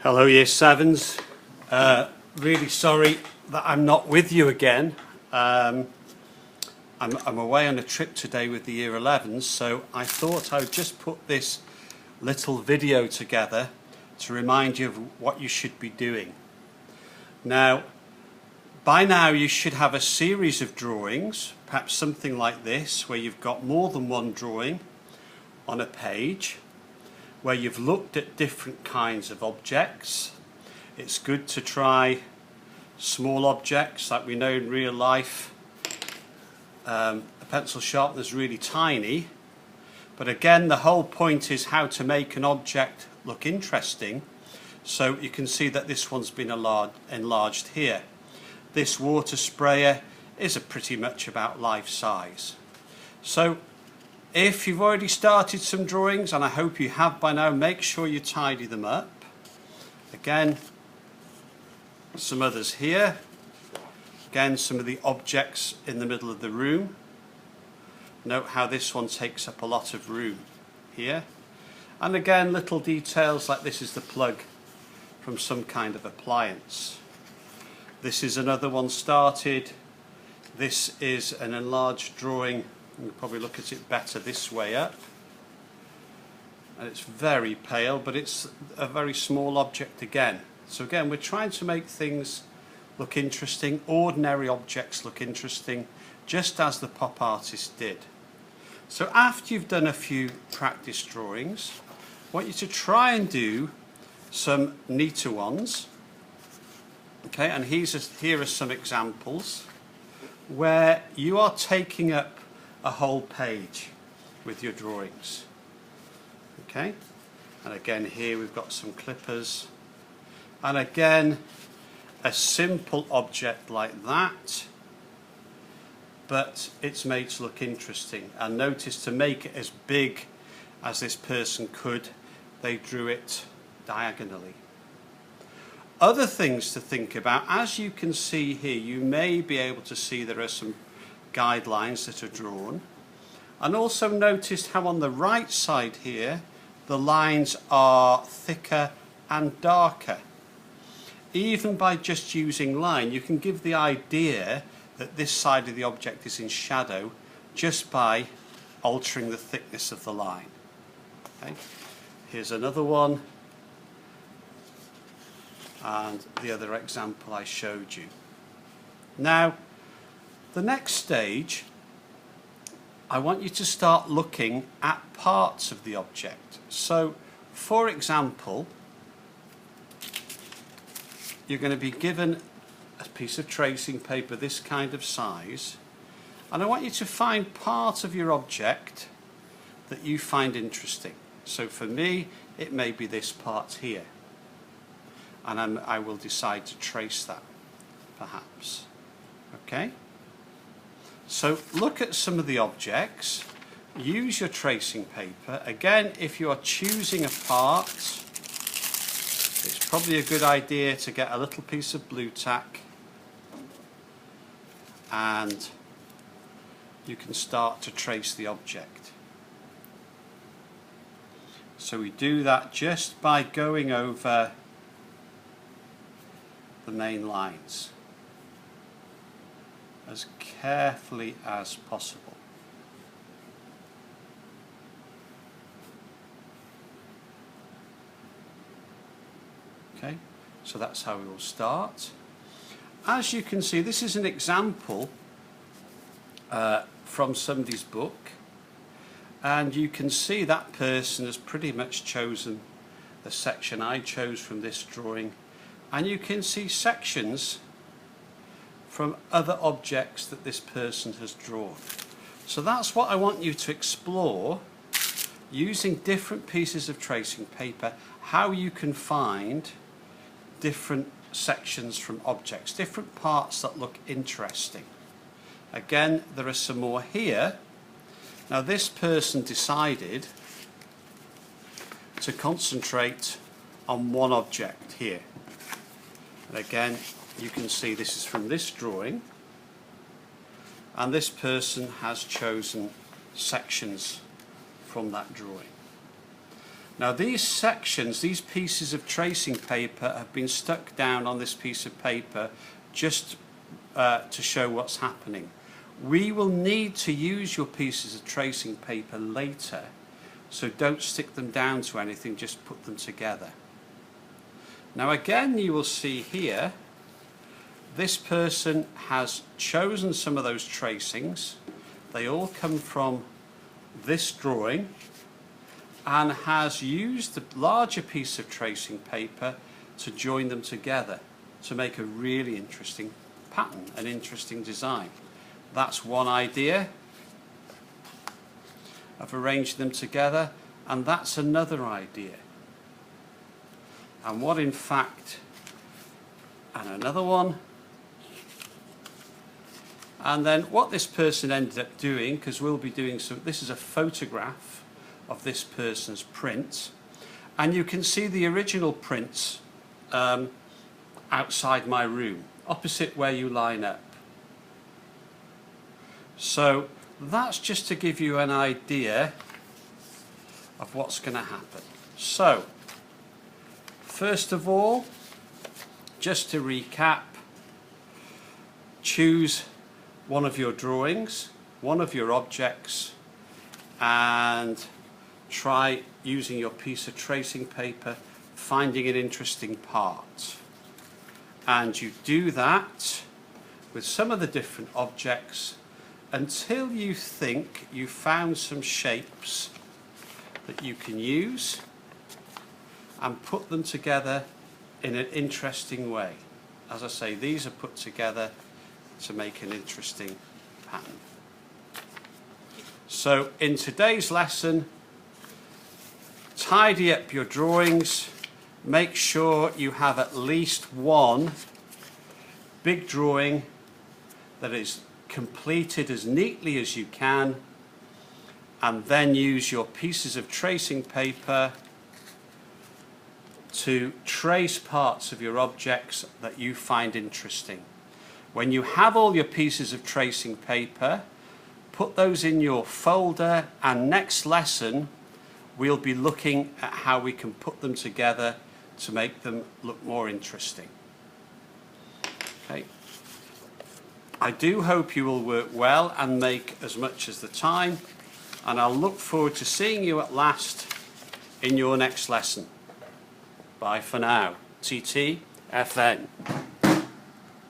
Hello Year 7s, really sorry that I'm not with you again. I'm away on a trip today with the Year 11s, so I thought I would just put this little video together to remind you of what you should be doing. Now, by now you should have a series of drawings, perhaps something like this, where you've got more than one drawing on a page, where you've looked at different kinds of objects. It's good to try small objects like we know in real life. A pencil sharpener is really tiny, but again the whole point is how to make an object look interesting. So you can see that this one's been enlarged here. This water sprayer is pretty much about life size. So if you've already started some drawings, and I hope you have by now, make sure you tidy them up. Again, some others here. Again, some of the objects in the middle of the room. Note how this one takes up a lot of room here. And again, little details like this is the plug from some kind of appliance. This is another one started. This is an enlarged drawing. You can probably look at it better this way up. And it's very pale, but it's a very small object again. So again, we're trying to make things look interesting, ordinary objects look interesting, just as the pop artist did. So after you've done a few practice drawings, I want you to try and do some neater ones. Okay, and here are some examples where you are taking up a whole page with your drawings. Okay, and again here we've got some clippers, and again a simple object like that, but it's made to look interesting. And notice, to make it as big as this person could, they drew it diagonally. Other things to think about, as you can see here, you may be able to see there are some guidelines that are drawn, and also notice how on the right side here the lines are thicker and darker. Even by just using line, you can give the idea that this side of the object is in shadow just by altering the thickness of the line. Okay. Here's another one, and the other example I showed you. Now, the next stage, I want you to start looking at parts of the object. So, for example, you're going to be given a piece of tracing paper this kind of size, and I want you to find part of your object that you find interesting. So for me, it may be this part here, and I will decide to trace that, perhaps. Okay? So look at some of the objects, use your tracing paper. Again, if you are choosing a part, it's probably a good idea to get a little piece of blue tack, and you can start to trace the object. So we do that just by going over the main lines as carefully as possible. Okay, so that's how we will start. As you can see, this is an example from somebody's book, and you can see that person has pretty much chosen the section I chose from this drawing, and you can see sections from other objects that this person has drawn. So that's what I want you to explore, using different pieces of tracing paper, how you can find different sections from objects, different parts that look interesting. Again, there are some more here. Now this person decided to concentrate on one object here. And again, you can see this is from this drawing, and this person has chosen sections from that drawing. Now these sections, these pieces of tracing paper have been stuck down on this piece of paper just to show what's happening. We will need to use your pieces of tracing paper later, so don't stick them down to anything, just put them together. Now again, you will see here, this person has chosen some of those tracings. They all come from this drawing, and has used the larger piece of tracing paper to join them together to make a really interesting pattern, an interesting design. That's one idea of arranging them together, and that's another idea. And what in fact, and another one. And then what this person ended up doing, because we'll be doing some, this is a photograph of this person's print, and you can see the original prints outside my room, opposite where you line up. So that's just to give you an idea of what's going to happen. So first of all, just to recap, choose one of your drawings, one of your objects, and try using your piece of tracing paper, finding an interesting part. And you do that with some of the different objects until you think you've found some shapes that you can use and put them together in an interesting way. As I say, these are put together to make an interesting pattern. So in today's lesson, tidy up your drawings, make sure you have at least one big drawing that is completed as neatly as you can, and then use your pieces of tracing paper to trace parts of your objects that you find interesting. When you have all your pieces of tracing paper, put those in your folder, and next lesson we'll be looking at how we can put them together to make them look more interesting. Okay. I do hope you will work well and make as much as the time, and I'll look forward to seeing you at last in your next lesson. Bye for now. TT FN.